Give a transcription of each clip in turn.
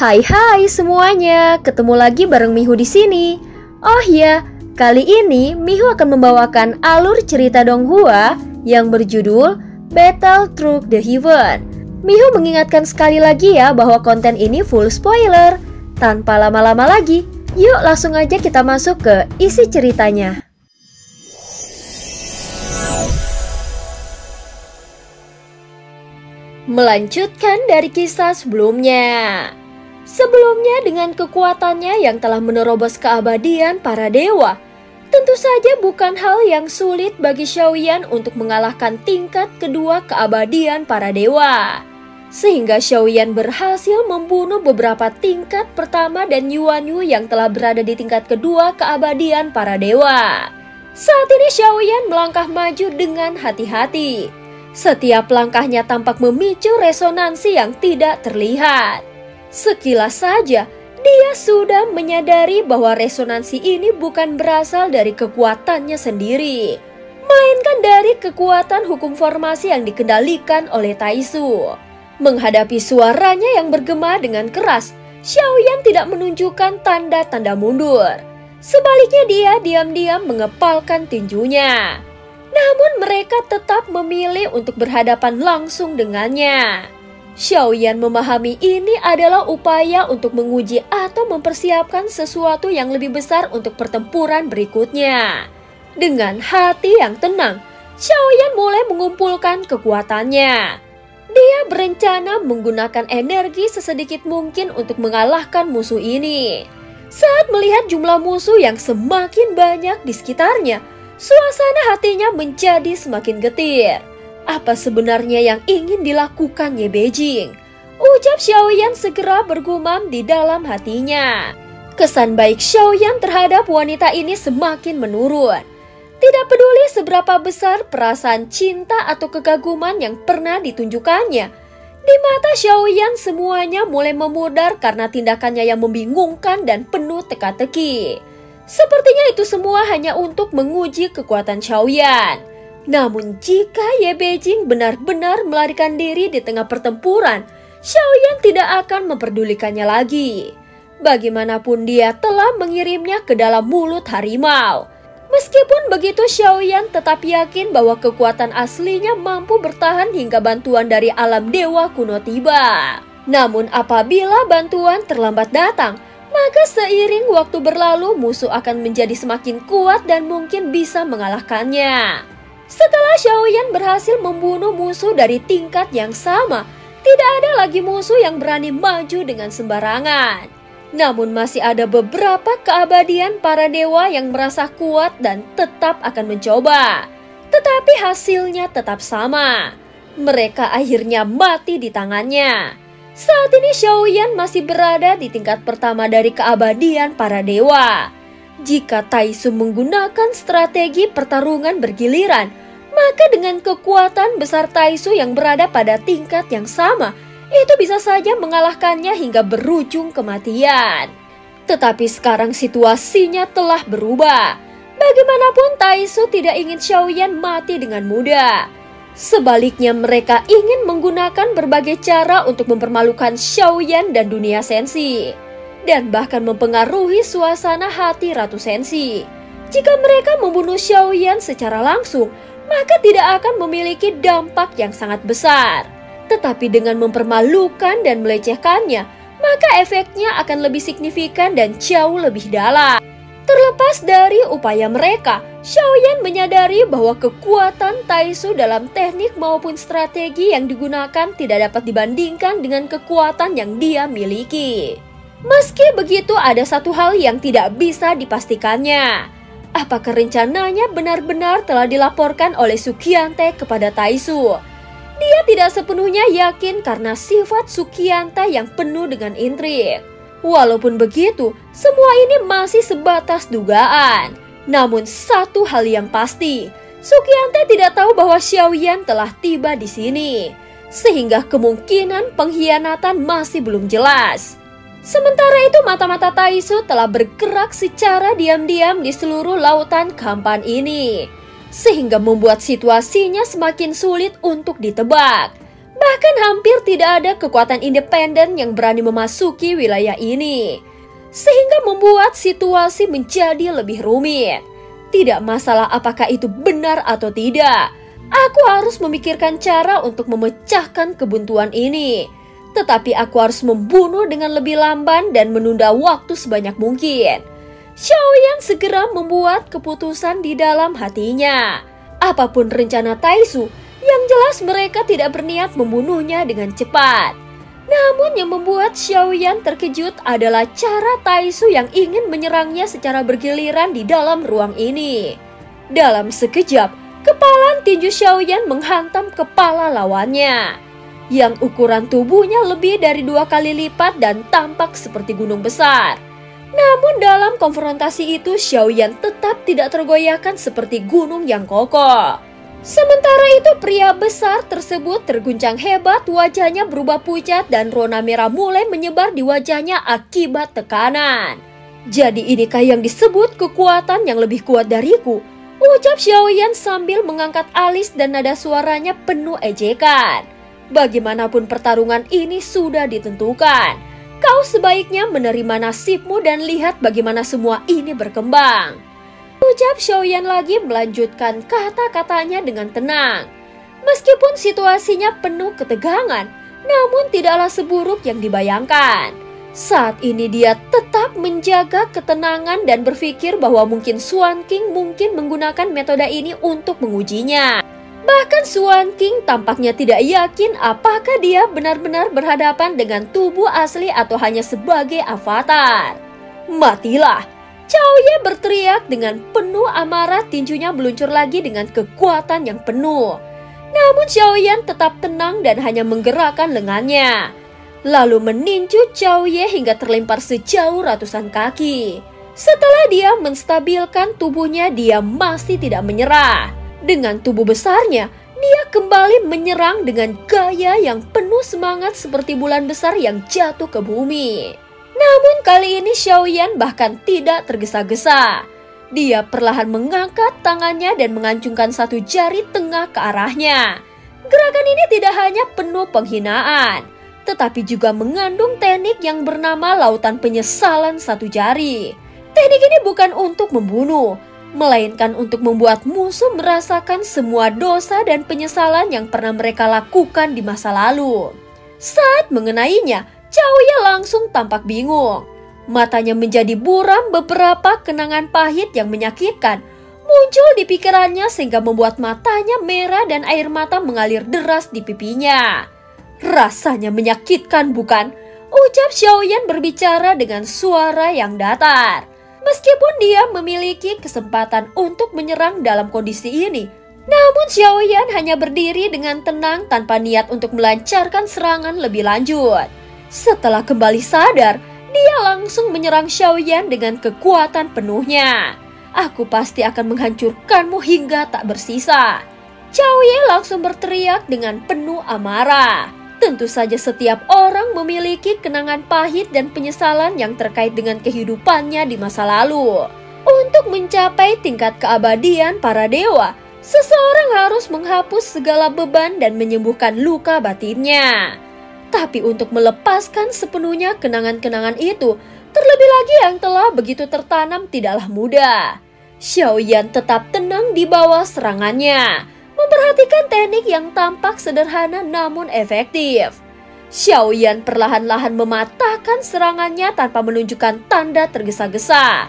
Hai semuanya, ketemu lagi bareng Mihu di sini. Oh ya, kali ini Mihu akan membawakan alur cerita Donghua yang berjudul Battle Through the Heaven. Mihu mengingatkan sekali lagi ya bahwa konten ini full spoiler. Tanpa lama-lama lagi, yuk langsung aja kita masuk ke isi ceritanya. Melanjutkan dari kisah sebelumnya. Sebelumnya dengan kekuatannya yang telah menerobos keabadian para dewa, tentu saja bukan hal yang sulit bagi Xiaoyan untuk mengalahkan tingkat kedua keabadian para dewa. Sehingga Xiaoyan berhasil membunuh beberapa tingkat pertama dan Yuanyu yang telah berada di tingkat kedua keabadian para dewa. Saat ini Xiaoyan melangkah maju dengan hati-hati. Setiap langkahnya tampak memicu resonansi yang tidak terlihat. Sekilas saja, dia sudah menyadari bahwa resonansi ini bukan berasal dari kekuatannya sendiri, melainkan dari kekuatan hukum formasi yang dikendalikan oleh Taisu. Menghadapi suaranya yang bergema dengan keras, Xiaoyan tidak menunjukkan tanda-tanda mundur. Sebaliknya dia diam-diam mengepalkan tinjunya. Namun mereka tetap memilih untuk berhadapan langsung dengannya. Xiaoyan memahami ini adalah upaya untuk menguji atau mempersiapkan sesuatu yang lebih besar untuk pertempuran berikutnya. Dengan hati yang tenang, Xiaoyan mulai mengumpulkan kekuatannya. Dia berencana menggunakan energi sesedikit mungkin untuk mengalahkan musuh ini. Saat melihat jumlah musuh yang semakin banyak di sekitarnya, suasana hatinya menjadi semakin getir. Apa sebenarnya yang ingin dilakukan Ye Beijing? Ucap Xiaoyan segera bergumam di dalam hatinya. Kesan baik Xiaoyan terhadap wanita ini semakin menurun. Tidak peduli seberapa besar perasaan cinta atau kekaguman yang pernah ditunjukkannya, di mata Xiaoyan semuanya mulai memudar karena tindakannya yang membingungkan dan penuh teka-teki. Sepertinya itu semua hanya untuk menguji kekuatan Xiaoyan. Namun jika Ye Beijing benar-benar melarikan diri di tengah pertempuran, Xiaoyan tidak akan memperdulikannya lagi. Bagaimanapun dia telah mengirimnya ke dalam mulut harimau. Meskipun begitu, Xiaoyan tetap yakin bahwa kekuatan aslinya mampu bertahan hingga bantuan dari alam dewa kuno tiba. Namun apabila bantuan terlambat datang, maka seiring waktu berlalu musuh akan menjadi semakin kuat dan mungkin bisa mengalahkannya. Setelah Xiaoyan berhasil membunuh musuh dari tingkat yang sama, tidak ada lagi musuh yang berani maju dengan sembarangan. Namun masih ada beberapa keabadian para dewa yang merasa kuat dan tetap akan mencoba. Tetapi hasilnya tetap sama. Mereka akhirnya mati di tangannya. Saat ini Xiaoyan masih berada di tingkat pertama dari keabadian para dewa. Jika Taisu menggunakan strategi pertarungan bergiliran, maka dengan kekuatan besar Taisu yang berada pada tingkat yang sama, itu bisa saja mengalahkannya hingga berujung kematian. Tetapi sekarang situasinya telah berubah. Bagaimanapun Taisu tidak ingin Xiaoyan mati dengan mudah. Sebaliknya mereka ingin menggunakan berbagai cara untuk mempermalukan Xiaoyan dan dunia sensi, dan bahkan mempengaruhi suasana hati Ratu Sensi. Jika mereka membunuh Xiaoyan secara langsung, maka tidak akan memiliki dampak yang sangat besar. Tetapi dengan mempermalukan dan melecehkannya, maka efeknya akan lebih signifikan dan jauh lebih dalam. Terlepas dari upaya mereka, Xiaoyan menyadari bahwa kekuatan Taisu dalam teknik maupun strategi yang digunakan tidak dapat dibandingkan dengan kekuatan yang dia miliki. Meski begitu, ada satu hal yang tidak bisa dipastikannya. Apakah rencananya benar-benar telah dilaporkan oleh Suqiante kepada Taisu? Dia tidak sepenuhnya yakin karena sifat Suqiante yang penuh dengan intrik. Walaupun begitu, semua ini masih sebatas dugaan. Namun satu hal yang pasti, Suqiante tidak tahu bahwa Xiaoyan telah tiba di sini, sehingga kemungkinan pengkhianatan masih belum jelas. Sementara itu mata-mata Taisu telah bergerak secara diam-diam di seluruh lautan Kampan ini, sehingga membuat situasinya semakin sulit untuk ditebak. Bahkan hampir tidak ada kekuatan independen yang berani memasuki wilayah ini, sehingga membuat situasi menjadi lebih rumit. Tidak masalah apakah itu benar atau tidak, aku harus memikirkan cara untuk memecahkan kebuntuan ini. Tetapi aku harus membunuh dengan lebih lamban dan menunda waktu sebanyak mungkin. Xiaoyan segera membuat keputusan di dalam hatinya. Apapun rencana Taisu, yang jelas mereka tidak berniat membunuhnya dengan cepat. Namun yang membuat Xiaoyan terkejut adalah cara Taisu yang ingin menyerangnya secara bergiliran di dalam ruang ini. Dalam sekejap, kepalan tinju Xiaoyan menghantam kepala lawannya, yang ukuran tubuhnya lebih dari 2 kali lipat dan tampak seperti gunung besar. Namun dalam konfrontasi itu Xiaoyan tetap tidak tergoyahkan seperti gunung yang kokoh. Sementara itu pria besar tersebut terguncang hebat, wajahnya berubah pucat dan rona merah mulai menyebar di wajahnya akibat tekanan. Jadi inikah yang disebut kekuatan yang lebih kuat dariku? Ucap Xiaoyan sambil mengangkat alis dan nada suaranya penuh ejekan. Bagaimanapun pertarungan ini sudah ditentukan. Kau sebaiknya menerima nasibmu dan lihat bagaimana semua ini berkembang. Ucap Xiaoyan lagi melanjutkan kata-katanya dengan tenang. Meskipun situasinya penuh ketegangan, namun tidaklah seburuk yang dibayangkan. Saat ini dia tetap menjaga ketenangan dan berpikir bahwa mungkin Xuan King mungkin menggunakan metode ini untuk mengujinya. Bahkan Xuan King tampaknya tidak yakin apakah dia benar-benar berhadapan dengan tubuh asli atau hanya sebagai avatar. Matilah! Cao Ye berteriak dengan penuh amarah, tinjunya meluncur lagi dengan kekuatan yang penuh. Namun Xiaoyan tetap tenang dan hanya menggerakkan lengannya, lalu meninju Cao Ye hingga terlempar sejauh ratusan kaki. Setelah dia menstabilkan tubuhnya, dia masih tidak menyerah. Dengan tubuh besarnya, dia kembali menyerang dengan gaya yang penuh semangat seperti bulan besar yang jatuh ke bumi. Namun kali ini Xiaoyan bahkan tidak tergesa-gesa. Dia perlahan mengangkat tangannya dan mengancungkan satu jari tengah ke arahnya. Gerakan ini tidak hanya penuh penghinaan, tetapi juga mengandung teknik yang bernama lautan penyesalan satu jari. Teknik ini bukan untuk membunuh, melainkan untuk membuat musuh merasakan semua dosa dan penyesalan yang pernah mereka lakukan di masa lalu. Saat mengenainya, Cao Ye langsung tampak bingung. Matanya menjadi buram, beberapa kenangan pahit yang menyakitkan muncul di pikirannya sehingga membuat matanya merah dan air mata mengalir deras di pipinya. Rasanya menyakitkan, bukan? Ucap Xiaoyan berbicara dengan suara yang datar. Meskipun dia memiliki kesempatan untuk menyerang dalam kondisi ini, namun Xiaoyan hanya berdiri dengan tenang tanpa niat untuk melancarkan serangan lebih lanjut. Setelah kembali sadar, dia langsung menyerang Xiaoyan dengan kekuatan penuhnya. Aku pasti akan menghancurkanmu hingga tak bersisa. Cao Ye langsung berteriak dengan penuh amarah. Tentu saja setiap orang memiliki kenangan pahit dan penyesalan yang terkait dengan kehidupannya di masa lalu. Untuk mencapai tingkat keabadian para dewa, seseorang harus menghapus segala beban dan menyembuhkan luka batinnya. Tapi untuk melepaskan sepenuhnya kenangan-kenangan itu, terlebih lagi yang telah begitu tertanam, tidaklah mudah. Xiaoyan tetap tenang di bawah serangannya, memperhatikan teknik yang tampak sederhana namun efektif. Xiaoyan perlahan-lahan mematahkan serangannya tanpa menunjukkan tanda tergesa-gesa.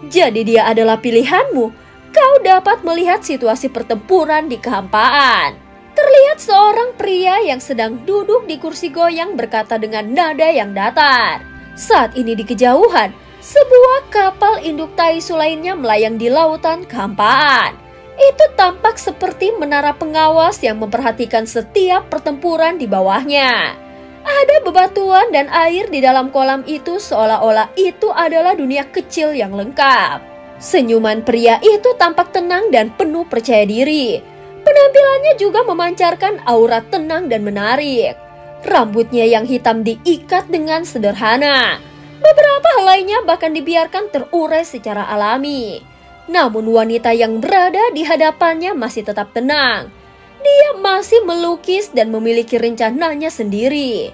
Jadi dia adalah pilihanmu. Kau dapat melihat situasi pertempuran di kehampaan. Terlihat seorang pria yang sedang duduk di kursi goyang berkata dengan nada yang datar. Saat ini di kejauhan, sebuah kapal induk Taisu lainnya melayang di lautan kehampaan. Itu tampak seperti menara pengawas yang memperhatikan setiap pertempuran di bawahnya. Ada bebatuan dan air di dalam kolam itu, seolah-olah itu adalah dunia kecil yang lengkap. Senyuman pria itu tampak tenang dan penuh percaya diri. Penampilannya juga memancarkan aura tenang dan menarik. Rambutnya yang hitam diikat dengan sederhana. Beberapa helainya bahkan dibiarkan terurai secara alami. Namun wanita yang berada di hadapannya masih tetap tenang. Dia masih melukis dan memiliki rencananya sendiri.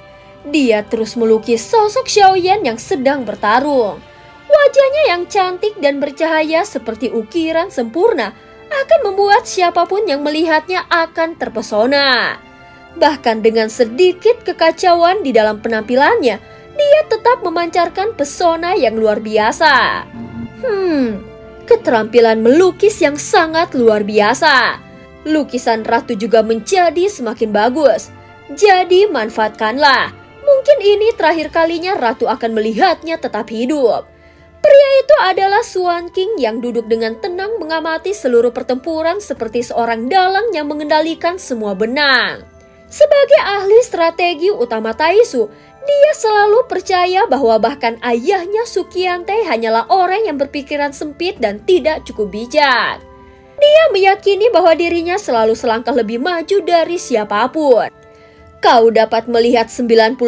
Dia terus melukis sosok Xiaoyan yang sedang bertarung. Wajahnya yang cantik dan bercahaya seperti ukiran sempurna akan membuat siapapun yang melihatnya akan terpesona. Bahkan dengan sedikit kekacauan di dalam penampilannya, dia tetap memancarkan pesona yang luar biasa. Keterampilan melukis yang sangat luar biasa. Lukisan ratu juga menjadi semakin bagus. Jadi manfaatkanlah. Mungkin ini terakhir kalinya ratu akan melihatnya tetap hidup. Pria itu adalah Xuan King yang duduk dengan tenang mengamati seluruh pertempuran seperti seorang dalang yang mengendalikan semua benang. Sebagai ahli strategi utama Taisu, dia selalu percaya bahwa bahkan ayahnya Sukiante hanyalah orang yang berpikiran sempit dan tidak cukup bijak. Dia meyakini bahwa dirinya selalu selangkah lebih maju dari siapapun. Kau dapat melihat 99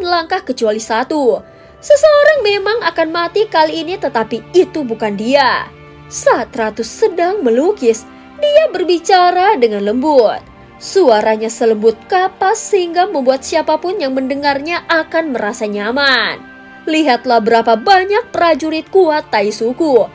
langkah kecuali satu. Seseorang memang akan mati kali ini, tetapi itu bukan dia. Saat Ratu sedang melukis, dia berbicara dengan lembut. Suaranya selembut kapas sehingga membuat siapapun yang mendengarnya akan merasa nyaman. Lihatlah berapa banyak prajurit kuat Taisuku.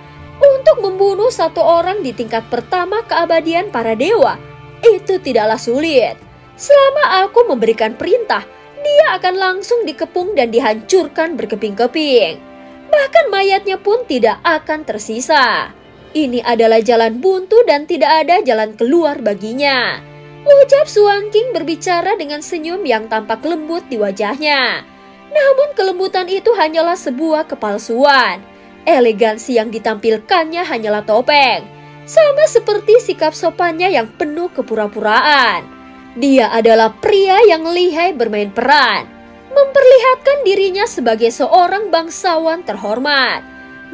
Untuk membunuh satu orang di tingkat pertama keabadian para dewa, itu tidaklah sulit. Selama aku memberikan perintah, dia akan langsung dikepung dan dihancurkan berkeping-keping. Bahkan mayatnya pun tidak akan tersisa. Ini adalah jalan buntu dan tidak ada jalan keluar baginya. Ucap Xuan King berbicara dengan senyum yang tampak lembut di wajahnya. Namun kelembutan itu hanyalah sebuah kepalsuan. Elegansi yang ditampilkannya hanyalah topeng. Sama seperti sikap sopannya yang penuh kepura-puraan. Dia adalah pria yang lihai bermain peran, memperlihatkan dirinya sebagai seorang bangsawan terhormat,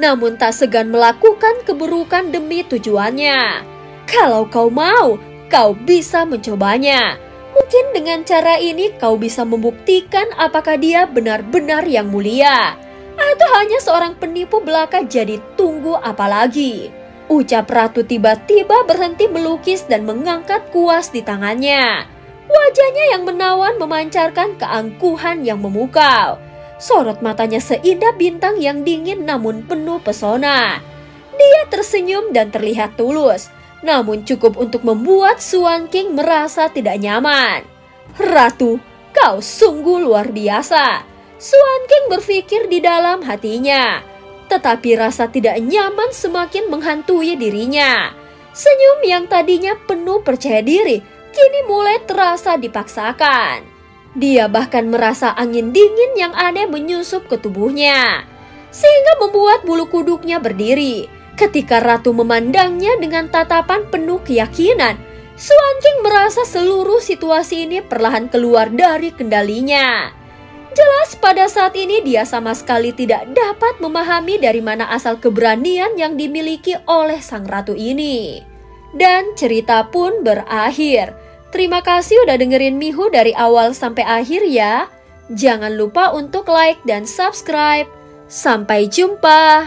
namun tak segan melakukan keburukan demi tujuannya. Kalau kau mau, kau bisa mencobanya. Mungkin dengan cara ini kau bisa membuktikan apakah dia benar-benar yang mulia, atau hanya seorang penipu belaka. Jadi tunggu apa lagi? Ucap Ratu tiba-tiba berhenti melukis dan mengangkat kuas di tangannya. Wajahnya yang menawan memancarkan keangkuhan yang memukau. Sorot matanya seindah bintang yang dingin namun penuh pesona. Dia tersenyum dan terlihat tulus, namun cukup untuk membuat Xuan King merasa tidak nyaman. Ratu, kau sungguh luar biasa. Xuan King berpikir di dalam hatinya. Tetapi rasa tidak nyaman semakin menghantui dirinya. Senyum yang tadinya penuh percaya diri, kini mulai terasa dipaksakan. Dia bahkan merasa angin dingin yang aneh menyusup ke tubuhnya, sehingga membuat bulu kuduknya berdiri. Ketika Ratu memandangnya dengan tatapan penuh keyakinan, Xuan King merasa seluruh situasi ini perlahan keluar dari kendalinya. Jelas pada saat ini dia sama sekali tidak dapat memahami dari mana asal keberanian yang dimiliki oleh sang ratu ini. Dan cerita pun berakhir. Terima kasih udah dengerin Mihu dari awal sampai akhir ya. Jangan lupa untuk like dan subscribe. Sampai jumpa.